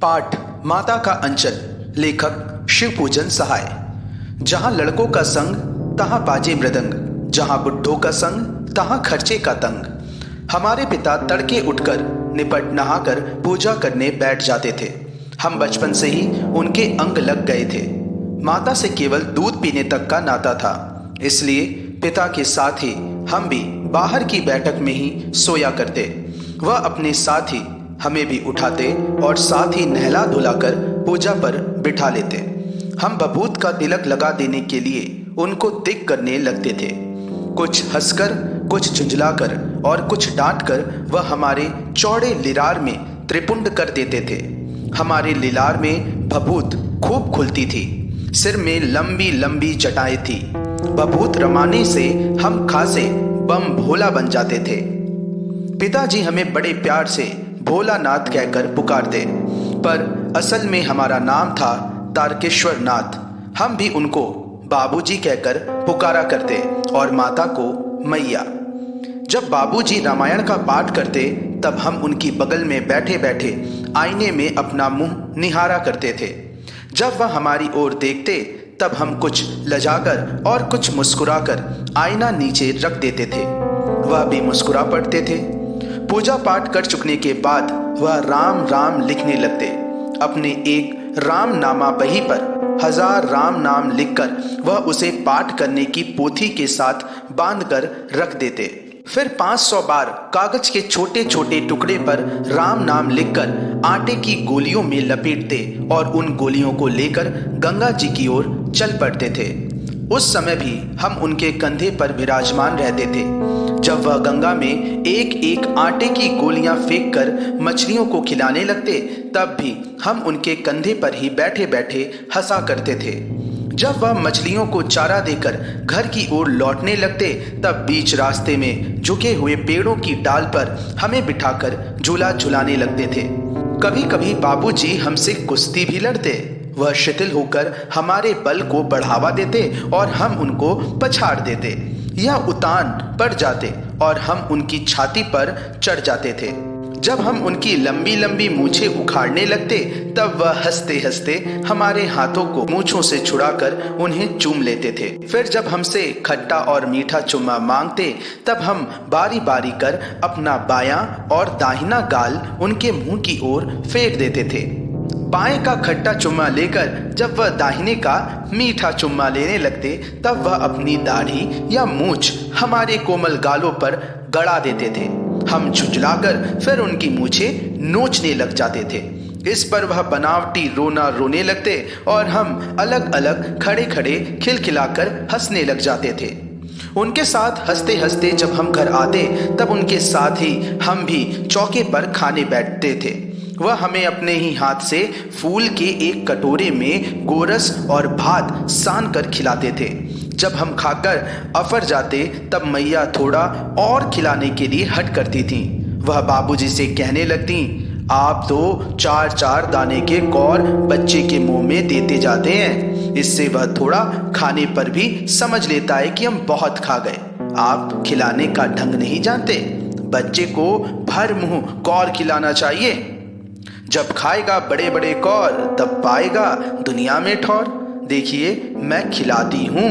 पाठ माता का अंचल। लेखक शिवपूजन सहाय। जहां लड़कों का संग तहां बाजे मृदंग, जहां बुड्ढों का संग तहां खर्चे का तंग। हमारे पिता तड़के उठकर निपट नहाकर पूजा करने बैठ जाते थे। हम बचपन से ही उनके अंग लग गए थे। माता से केवल दूध पीने तक का नाता था, इसलिए पिता के साथ ही हम भी बाहर की बैठक में ही सोया करते। वह अपने साथ ही हमें भी उठाते और साथ ही नहला धुलाकर पूजा पर बिठा लेते। हम बबूत का तिलक लगा देने के लिए उनको दिक करने लगते थे। कुछ हंसकर, कुछ झुंझलाकर और कुछ डांटकर वह हमारे चौड़े लिलार में त्रिपुंड कर देते थे। हमारे लिलार में बबूत खूब खुलती थी। सिर में लंबी लंबी जटाएं थी। बबूत रमाने से हम खासे बम भोला बन जाते थे। पिताजी हमें बड़े प्यार से भोलानाथ कहकर पुकारते, पर असल में हमारा नाम था तारकेश्वर नाथ। हम भी उनको बाबूजी कहकर पुकारा करते और माता को मैया। जब बाबूजी रामायण का पाठ करते तब हम उनकी बगल में बैठे बैठे आईने में अपना मुंह निहारा करते थे। जब वह हमारी ओर देखते तब हम कुछ लजाकर और कुछ मुस्कुराकर आईना नीचे रख देते थे। वह भी मुस्कुरा पड़ते थे। पूजा पाठ कर चुकने के बाद वह राम राम लिखने लगते। अपने एक राम नामा बही पर 1000 राम नाम लिखकर वह उसे पाठ करने की पोथी के साथ बांधकर रख देते। फिर 500 बार कागज के छोटे छोटे टुकड़े पर राम नाम लिखकर आटे की गोलियों में लपेटते और उन गोलियों को लेकर गंगा जी की ओर चल पड़ते थे। उस समय भी हम उनके कंधे पर विराजमान रहते थे। जब वह गंगा में एक एक आटे की गोलियां फेंककर मछलियों को खिलाने लगते तब भी हम उनके कंधे पर ही बैठे बैठे हंसा करते थे। जब वह मछलियों को चारा देकर घर की ओर लौटने लगते तब बीच रास्ते में झुके हुए पेड़ों की डाल पर हमें बिठाकर झूला झुलाने लगते थे। कभी कभी बाबूजी हमसे कुश्ती भी लड़ते। वह शिथिल होकर हमारे बल को बढ़ावा देते और हम उनको पछाड़ देते या उतान पड़ जाते और हम उनकी छाती पर चढ़ जाते थे। जब हम उनकी लंबी लंबी मूछें उखाड़ने लगते तब वह हंसते हंसते हमारे हाथों को मूछों से छुड़ाकर उन्हें चूम लेते थे। फिर जब हमसे खट्टा और मीठा चुम्मा मांगते तब हम बारी बारी कर अपना बायां और दाहिना गाल उनके मुंह की ओर फेर देते थे। बाएं का खट्टा चुम्मा लेकर जब वह दाहिने का मीठा चुम्मा लेने लगते तब वह अपनी दाढ़ी या मूछ हमारे कोमल गालों पर गड़ा देते थे। हम झुंझलाकर फिर उनकी मूछें नोचने लग जाते थे। इस पर वह बनावटी रोना रोने लगते और हम अलग अलग खड़े खड़े खिलखिलाकर हंसने लग जाते थे। उनके साथ हंसते हंसते जब हम घर आते तब उनके साथ ही हम भी चौके पर खाने बैठते थे। वह हमें अपने ही हाथ से फूल के एक कटोरे में गोरस और भात सान कर खिलाते थे। जब हम खाकर अफर जाते तब मैया थोड़ा और खिलाने के लिए हट करती थीं। वह बाबूजी से कहने लगती, आप तो 4-4 दाने के कौर बच्चे के मुंह में देते जाते हैं। इससे वह थोड़ा खाने पर भी समझ लेता है कि हम बहुत खा गए। आप खिलाने का ढंग नहीं जानते। बच्चे को भर मुंह कौर खिलाना चाहिए। जब खाएगा बड़े बड़े कौर तब पाएगा दुनिया में ठौर। देखिए मैं खिलाती हूँ।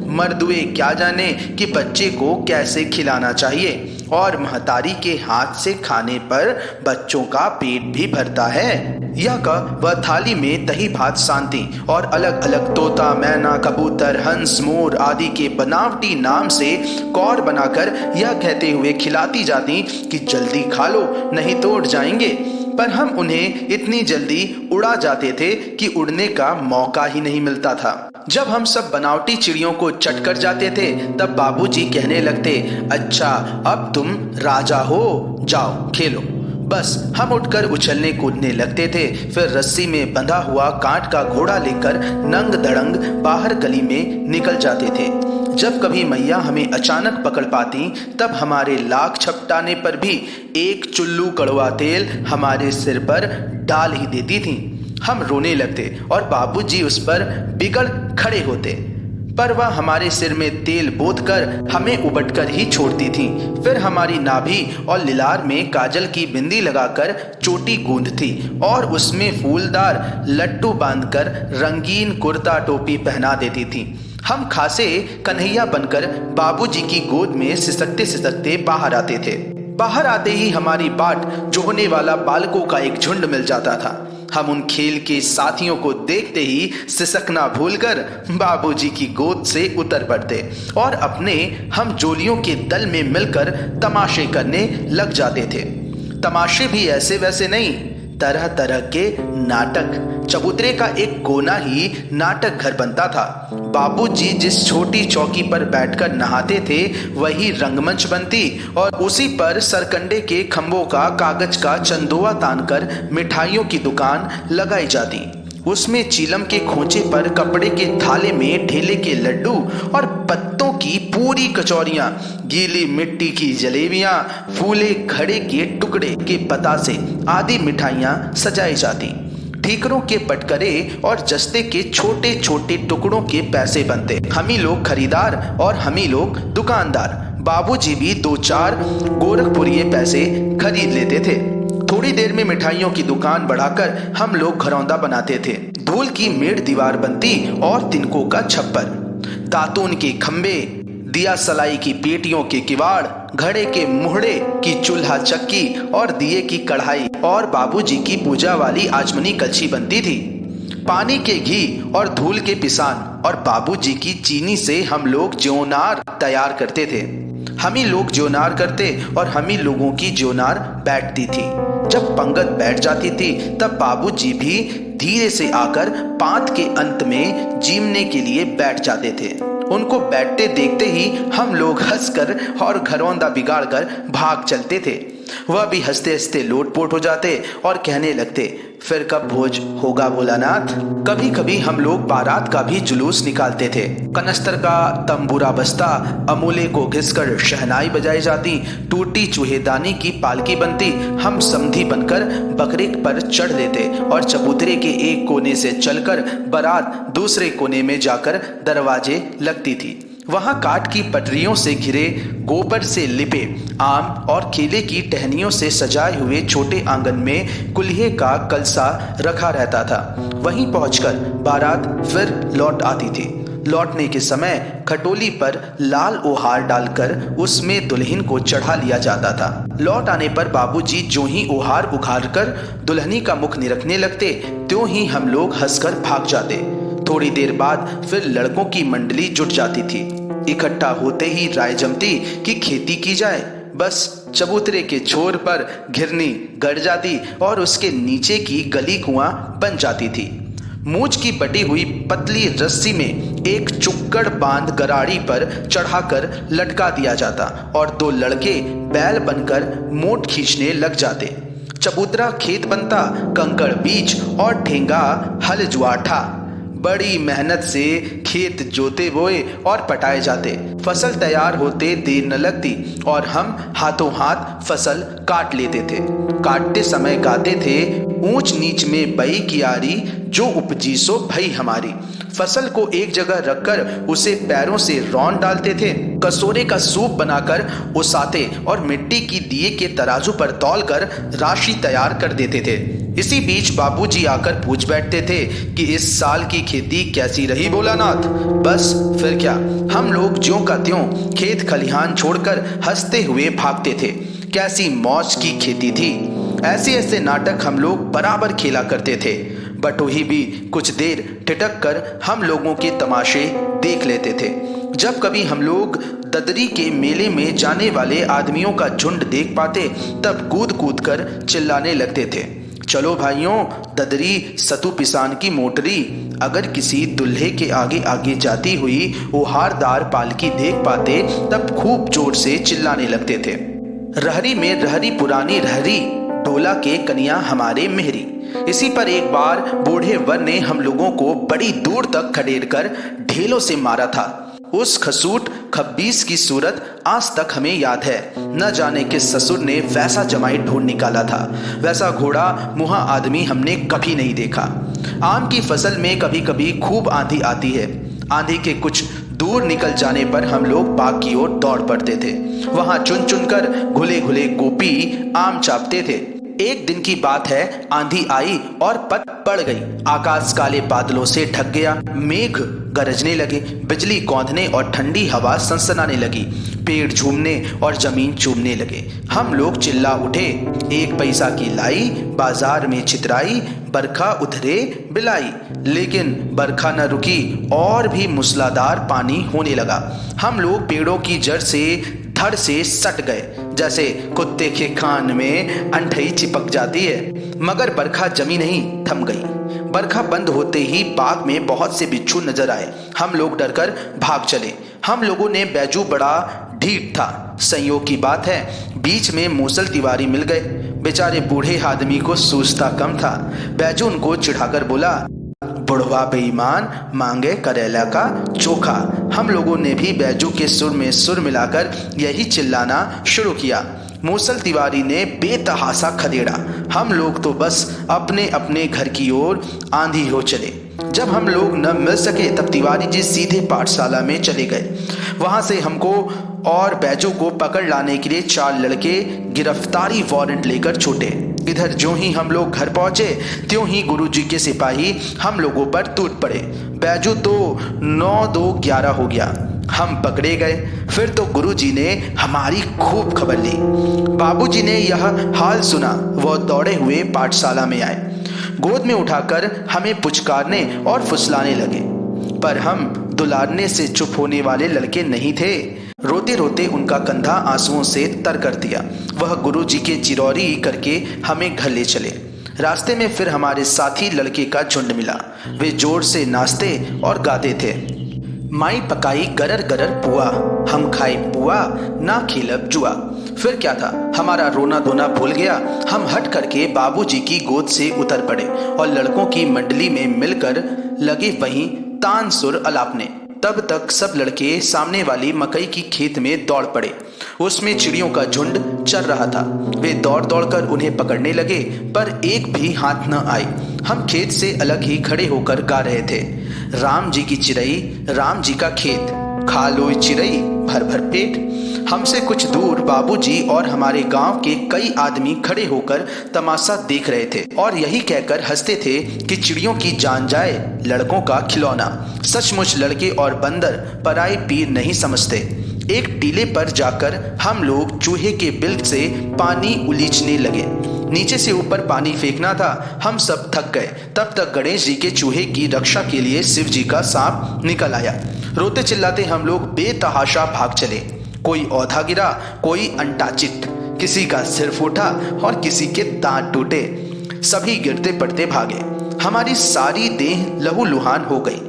मर्दुए क्या जाने कि बच्चे को कैसे खिलाना चाहिए, और महतारी के हाथ से खाने पर बच्चों का पेट भी भरता है। यह कह वह थाली में दही भात सानती और अलग अलग तोता, मैना, कबूतर, हंस, मोर आदि के बनावटी नाम से कौर बनाकर यह कहते हुए खिलाती जाती कि जल्दी खा लो नहीं तो उड़ जाएंगे। पर हम उन्हें इतनी जल्दी उड़ा जाते थे कि उड़ने का मौका ही नहीं मिलता था। जब हम सब बनावटी चिड़ियों को चट कर जाते थे तब बाबूजी कहने लगते, अच्छा अब तुम राजा हो, जाओ खेलो। बस हम उठकर उछलने कूदने लगते थे। फिर रस्सी में बंधा हुआ कांट का घोड़ा लेकर नंग धड़ंग बाहर गली में निकल जाते थे। जब कभी मैया हमें अचानक पकड़ पाती तब हमारे लाख छपटाने पर भी एक चुल्लू कड़वा तेल हमारे सिर पर डाल ही देती थी। हम रोने लगते और बाबूजी उस पर बिगड़ खड़े होते। पर वह हमारे सिर में तेल बोतकर हमें उबटकर ही छोड़ती थीं। फिर हमारी नाभि और लिलार में काजल की बिंदी लगाकर चोटी गूंथती और उसमें फूलदार लट्टू बांधकर रंगीन कुर्ता टोपी पहना देती थीं। हम खासे कन्हैया बनकर बाबूजी की गोद में सिसकते सिसकते बाहर आते थे। बाहर आते ही हमारी बाट जोहने वाला बालकों का एक झुंड मिल जाता था। हम उन खेल के साथियों को देखते ही सिसकना भूलकर बाबूजी की गोद से उतर पड़ते और अपने हम जोलियों के दल में मिलकर तमाशे करने लग जाते थे। तमाशे भी ऐसे वैसे नहीं, तरह तरह के नाटक। चबूतरे का एक कोना ही नाटक घर बनता था। बाबूजी जिस छोटी चौकी पर बैठकर नहाते थे वही रंगमंच बनती और उसी पर सरकंडे के खंभों का कागज का चंदोआ तानकर मिठाइयों की दुकान लगाई जाती। उसमें चीलम के खोंचे पर कपड़े के थाले में ठेले के लड्डू और पत्तों की पूरी कचौरियां, गीली मिट्टी की जलेबियां, फूले घड़े के टुकड़े के पतासे आदि मिठाइयां सजाई जाती। ठीकरों के पटकरे और जस्ते के छोटे छोटे टुकड़ों के पैसे बनते। हम ही लोग खरीदार और हम ही लोग दुकानदार। बाबूजी भी 2-4 गोरखपुरिये पैसे खरीद लेते थे। थोड़ी देर में मिठाइयों की दुकान बढ़ाकर हम लोग घरौंदा बनाते थे। धूल की मेड़ दीवार बनती और तिनकों का छप्पर, दातून के खंबे, दिया सलाई की पेटियों के किवाड़, घड़े के मुहड़े की चूल्हा चक्की और दिए की कढ़ाई और बाबूजी की पूजा वाली आचमनी कलछी बनती थी। पानी के घी और धूल के पिसान और बाबूजी की चीनी से हम लोग ज्योनार तैयार करते थे। हम ही लोग ज्योनार करते और हम ही लोगों की ज्योनार बैठती थी। जब पंगत बैठ जाती थी तब बाबूजी भी धीरे से आकर पांत के अंत में जीमने के लिए बैठ जाते थे। उनको बैठते देखते ही हम लोग हंसकर और घरौंदा बिगाड़कर भाग चलते थे। वह भी हंसते हंसते लोटपोट हो जाते और कहने लगते, फिर कब भोज होगा भोलानाथ। कभी कभी हम लोग बारात का भी जुलूस निकालते थे। कनस्तर का तंबूरा बजता, अमूले को घिसकर शहनाई बजाई जाती, टूटी चूहेदानी की पालकी बनती। हम समधी बनकर बकरे पर चढ़ लेते और चबूतरे के एक कोने से चलकर बारात दूसरे कोने में जाकर दरवाजे लगती थी। वहां काठ की पटरियों से घिरे, गोबर से लिपे, आम और केले की टहनियों से सजाए हुए छोटे आंगन में कुल्हे का कलसा रखा रहता था। वहीं पहुंचकर बारात फिर लौट आती थी। लौटने के समय खटोली पर लाल ओहार डालकर उसमें दुल्हन को चढ़ा लिया जाता था। लौट आने पर बाबूजी जो ही ओहार उघाड़कर दुल्हनी का मुख निरखने लगते, त्यों ही हम लोग हंसकर भाग जाते। थोड़ी देर बाद फिर लड़कों की मंडली जुट जाती थी। इकट्ठा होते ही राय जमती कि खेती की जाए। बस चबूतरे के छोर पर घिरनी गड़ जाती और उसके नीचे की गली कुआं बन जाती थी। मूंछ की बटी हुई पतली रस्सी में एक चुक्कड़ बांध गराड़ी पर चढ़ाकर लटका दिया जाता और 2 लड़के बैल बनकर मोट खींचने लग जाते। चबूतरा खेत बनता, कंकड़ बीज और ठेंगा हल जुआठा। बड़ी मेहनत से खेत जोते बोए और पटाए जाते। फसल तैयार होते देर न लगती और हम हाथों हाथ फसल काट लेते थे। काटते समय गाते थे, ऊंच नीच में बई कियारी, जो उपजी सो भई हमारी। फसल को एक जगह रखकर उसे पैरों से रौंद डालते थे। कसोरे का सूप बनाकर उसाते और मिट्टी की दिए के तराजू पर तौलकर राशि तैयार कर देते थे। इसी बीच बाबूजी आकर पूछ बैठते थे कि इस साल की खेती कैसी रही भोलानाथ। बस फिर क्या, हम लोग ज्यों का त्यों खेत खलिहान छोड़कर हंसते हुए भागते थे। कैसी मौज की खेती थी। ऐसे ऐसे नाटक हम लोग बराबर खेला करते थे। बटोही भी कुछ देर ठिठक कर हम लोगों के तमाशे देख लेते थे। जब कभी हम लोग ददरी के मेले में जाने वाले आदमियों का झुंड देख पाते तब कूद कूद कर चिल्लाने लगते थे, चलो भाइयों, ददरी सतु पिसान की मोटरी। अगर किसी दूल्हे के आगे आगे जाती हुई ओहारदार पालकी देख पाते तब खूब जोर से चिल्लाने लगते थे, रहरी में रहरी पुरानी रहरी, डोला के कन्या हमारे मेहरी। इसी पर एक बार बूढ़े वर ने हम लोगों को बड़ी दूर तक खदेड़ कर ढेलों से मारा था। उस खसूट खब्बीस की सूरत आज तक हमें याद है। न जाने किस ससुर ने वैसा जमाई ढूंढ निकाला था। वैसा घोड़ा मुहा आदमी हमने कभी नहीं देखा। आम की फसल में कभी कभी खूब आंधी आती है। आंधी के कुछ दूर निकल जाने पर हम लोग बाग की ओर दौड़ पड़ते थे। वहां चुन चुनकर घुले घुले गोपी आम चापते थे। एक दिन की बात है, आंधी आई और पट पड़ गई। आकाश काले बादलों से ढक गया। मेघ गरजने लगे, बिजली कौंधने और ठंडी हवा सनसनाने लगी। पेड़ झूमने और जमीन चूमने लगे। हम लोग चिल्ला उठे, एक पैसा की लाई बाजार में छितराई, बरखा उधरे बिलाई। लेकिन बरखा न रुकी और भी मूसलाधार पानी होने लगा। हम लोग पेड़ों की जड़ से धड़ से सट गए, जैसे कुत्ते के कान में अंठई चिपक जाती है। मगर बरखा जमी नहीं, थम गई। बरखा बंद होते ही बाग में बहुत से बिच्छू नजर आए। हम लोग डरकर भाग चले। हम लोगों ने बैजू बड़ा ढीठ था। संयोग की बात है, बीच में मूसल तिवारी मिल गए। बेचारे बूढ़े आदमी को सूझता कम था। बैजू उनको चिढ़ाकर बोला, बुढ़वा बेईमान, मांगे करेला का चोखा। हम लोगों ने भी बैजू के सुर में सुर मिलाकर यही चिल्लाना शुरू किया। मूसल तिवारी ने बेतहासा खदेड़ा। हम लोग तो बस अपने अपने घर की ओर आंधी हो चले। जब हम लोग न मिल सके तब तिवारी जी सीधे पाठशाला में चले गए। वहां से हमको और बैजू को पकड़ लाने के लिए 4 लड़के गिरफ्तारी वारंट लेकर छूटे। इधर ज्यों ही हम लोग घर पहुंचे त्यों ही गुरुजी के सिपाही हम लोगों पर टूट पड़े। बैजू तो 9-2-11 हो गया। हम पकड़े गए। फिर तो गुरुजी ने हमारी खूब खबर ली। बाबूजी ने यह हाल सुना, वो दौड़े हुए पाठशाला में आए। गोद में उठाकर हमें पुचकारने और फुसलाने लगे, पर हम दुलारने से चुप होने वाले लड़के नहीं थे। रोते रोते उनका कंधा आंसुओं से तर कर दिया। वह गुरुजी के चिरौरी करके हमें घर ले चले। रास्ते में फिर हमारे साथी लड़के का झुंड मिला। वे जोर से नाचते और गाते थे, माई पकाई गरर गरर पुआ, हम खाई पुआ ना खेलब जुआ। फिर क्या था, हमारा रोना धोना भूल गया। हम हट करके बाबूजी की गोद से उतर पड़े और लड़कों की मंडली में मिलकर लगे वहीं तान सुर अलापने। तब तक सब लड़के सामने वाली मकई की खेत में दौड़ पड़े। उसमें चिड़ियों का झुंड चल रहा था। वे दौड़ दौड़ कर उन्हें पकड़ने लगे, पर एक भी हाथ न आई। हम खेत से अलग ही खड़े होकर गा रहे थे, राम जी की चिड़ई, राम जी का खेत, खा लो चिड़ई भर भर पेट। हमसे कुछ दूर बाबूजी और हमारे गांव के कई आदमी खड़े होकर तमाशा देख रहे थे और यही कहकर हंसते थे कि चिड़ियों की जान जाए, लड़कों का खिलौना। सचमुच लड़के और बंदर पराई पीर नहीं समझते। एक टीले पर जाकर हम लोग चूहे के बिल से पानी उलीचने लगे। नीचे से ऊपर पानी फेंकना था। हम सब थक गए। तब तक गणेश जी के चूहे की रक्षा के लिए शिव जी का सांप निकल आया। रोते चिल्लाते हम लोग बेतहाशा भाग चले। कोई औधा गिरा, कोई अंटाचिट, किसी का सिर फूटा और किसी के दांत टूटे। सभी गिरते पड़ते भागे। हमारी सारी देह लहूलुहान हो गई।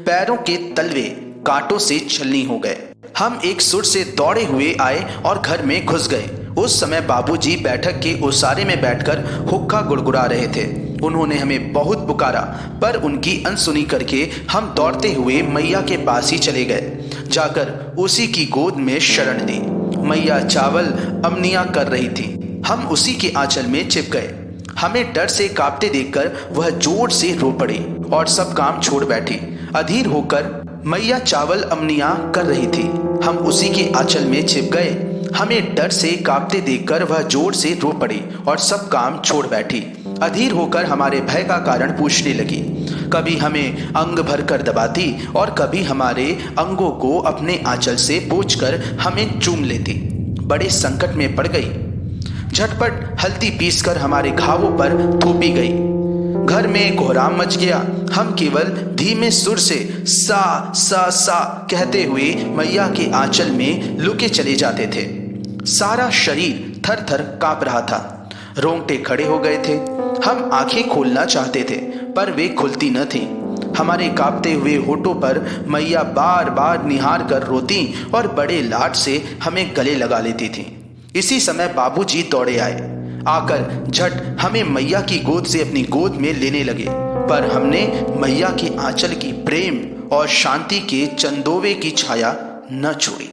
पैरों के तलवे कांटों से छलनी हो गए। हम एक सुर से दौड़े हुए आए और घर में घुस गए। उस समय बाबूजी बैठक के ओसारे में बैठकर हुक्का गुड़गुड़ा रहे थे। उन्होंने हमें बहुत पुकारा, पर उनकी अनसुनी करके हम दौड़ते हुए मैया के पास ही चले गए। जाकर उसी की गोद में शरण ली। मैया चावल अमनिया कर रही थी। हम उसी के आंचल में छिप गए। हमें डर से कांपते देखकर वह जोर से रो पड़ी और सब काम छोड़ बैठी। अधीर होकर मैया चावल अमनिया कर रही थी। हम उसी के आंचल में छिप गए। हमें डर से कांपते देखकर वह जोर से रो पड़ी और सब काम छोड़ बैठी। अधीर होकर हमारे भय का कारण पूछने लगी। कभी हमें अंग भर कर दबाती और कभी हमारे अंगों को अपने आंचल से पोंछकर हमें चूम लेती। बड़े संकट में पड़ गई। झटपट हल्दी पीसकर हमारे घावों पर थोपी गई। घर में कोहराम मच गया। हम केवल धीमे सुर से सा सा सा कहते हुए मैया के आंचल में लुके चले जाते थे। सारा शरीर थर थर कांप रहा था। रोंगटे खड़े हो गए थे। हम आंखें खोलना चाहते थे, पर वे खुलती न थीं। हमारे कांपते हुए होठों पर मैया बार बार निहार कर रोती और बड़े लाड से हमें गले लगा लेती थीं। इसी समय बाबूजी दौड़े आए। आकर झट हमें मैया की गोद से अपनी गोद में लेने लगे, पर हमने मैया के आंचल की प्रेम और शांति के चंदोवे की छाया न छोड़ी।